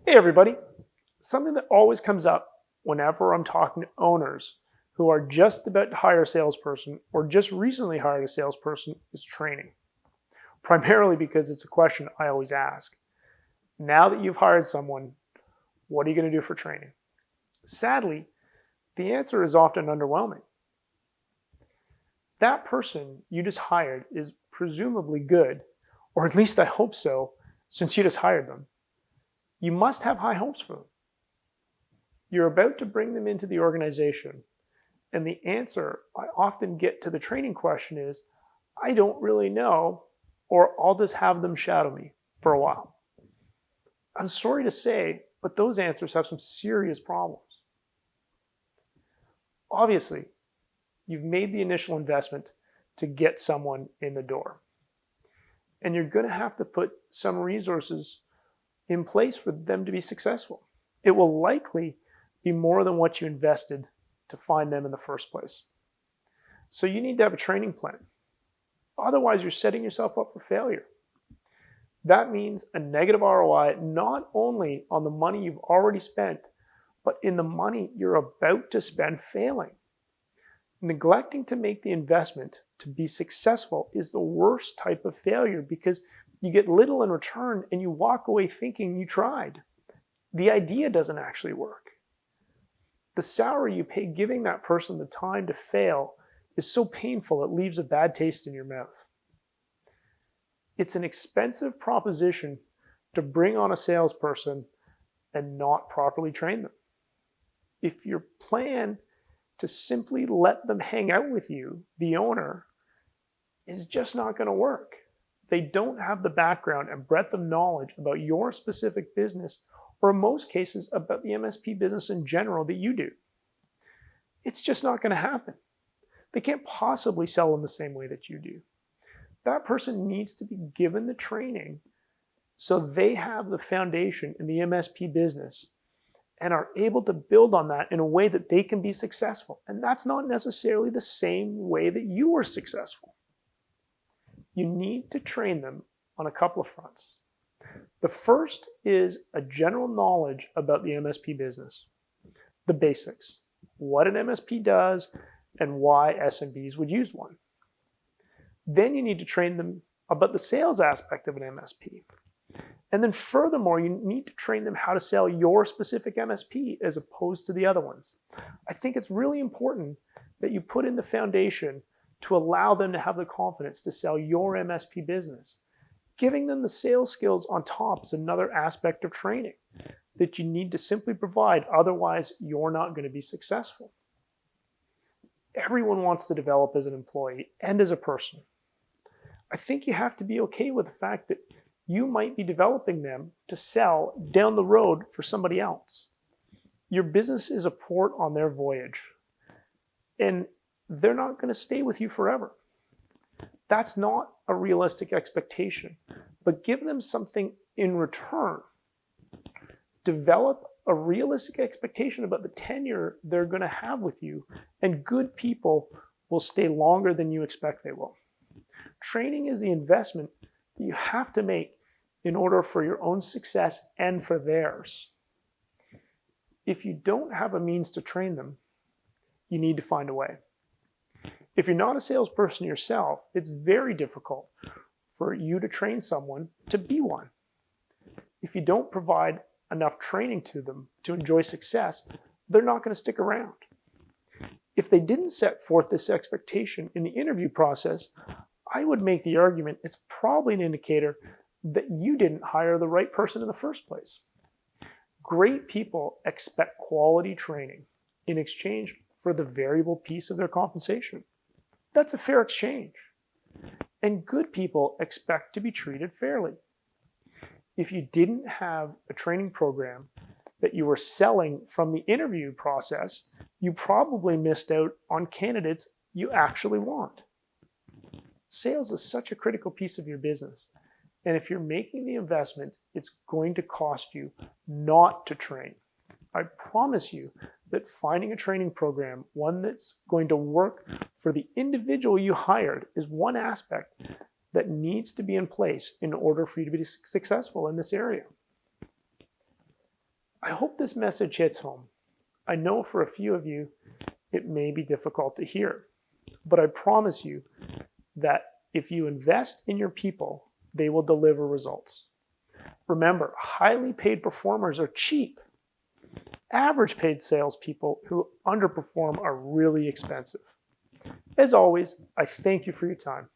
Hey everybody, something that always comes up whenever I'm talking to owners who are just about to hire a salesperson or just recently hired a salesperson is training. Primarily because it's a question I always ask. Now that you've hired someone, what are you going to do for training? Sadly, the answer is often underwhelming. That person you just hired is presumably good, or at least I hope so, since you just hired them. You must have high hopes for them. You're about to bring them into the organization, and the answer I often get to the training question is, I don't really know, or I'll just have them shadow me for a while. I'm sorry to say, but those answers have some serious problems. Obviously, you've made the initial investment to get someone in the door, and you're going to have to put some resources in place for them to be successful. It will likely be more than what you invested to find them in the first place. So you need to have a training plan. Otherwise, you're setting yourself up for failure. That means a negative ROI not only on the money you've already spent, but in the money you're about to spend failing. Neglecting to make the investment to be successful is the worst type of failure because you get little in return and you walk away thinking you tried. The idea doesn't actually work. The salary you pay giving that person the time to fail is so painful it leaves a bad taste in your mouth. It's an expensive proposition to bring on a salesperson and not properly train them. If your plan to simply let them hang out with you, the owner, is just not going to work. They don't have the background and breadth of knowledge about your specific business, or in most cases about the MSP business in general that you do. It's just not going to happen. They can't possibly sell in the same way that you do. That person needs to be given the training so they have the foundation in the MSP business and are able to build on that in a way that they can be successful. And that's not necessarily the same way that you were successful. You need to train them on a couple of fronts. The first is a general knowledge about the MSP business, the basics, what an MSP does, and why SMBs would use one. Then you need to train them about the sales aspect of an MSP. And then furthermore, you need to train them how to sell your specific MSP as opposed to the other ones. I think it's really important that you put in the foundation to allow them to have the confidence to sell your MSP business. Giving them the sales skills on top is another aspect of training that you need to simply provide, otherwise you're not going to be successful. Everyone wants to develop as an employee and as a person. I think you have to be okay with the fact that you might be developing them to sell down the road for somebody else. Your business is a port on their voyage, and they're not going to stay with you forever. That's not a realistic expectation, but give them something in return. Develop a realistic expectation about the tenure they're going to have with you, and good people will stay longer than you expect they will. Training is the investment that you have to make in order for your own success and for theirs. If you don't have a means to train them, you need to find a way. If you're not a salesperson yourself, it's very difficult for you to train someone to be one. If you don't provide enough training to them to enjoy success, they're not going to stick around. If they didn't set forth this expectation in the interview process, I would make the argument it's probably an indicator that you didn't hire the right person in the first place. Great people expect quality training in exchange for the variable piece of their compensation. That's a fair exchange. And good people expect to be treated fairly. If you didn't have a training program that you were selling from the interview process, you probably missed out on candidates you actually want. Sales is such a critical piece of your business. And if you're making the investment, it's going to cost you not to train. I promise you that finding a training program, one that's going to work for the individual you hired, is one aspect that needs to be in place in order for you to be successful in this area. I hope this message hits home. I know for a few of you, it may be difficult to hear, but I promise you that if you invest in your people, they will deliver results. Remember, highly paid performers are cheap. Average paid salespeople who underperform are really expensive. As always, I thank you for your time.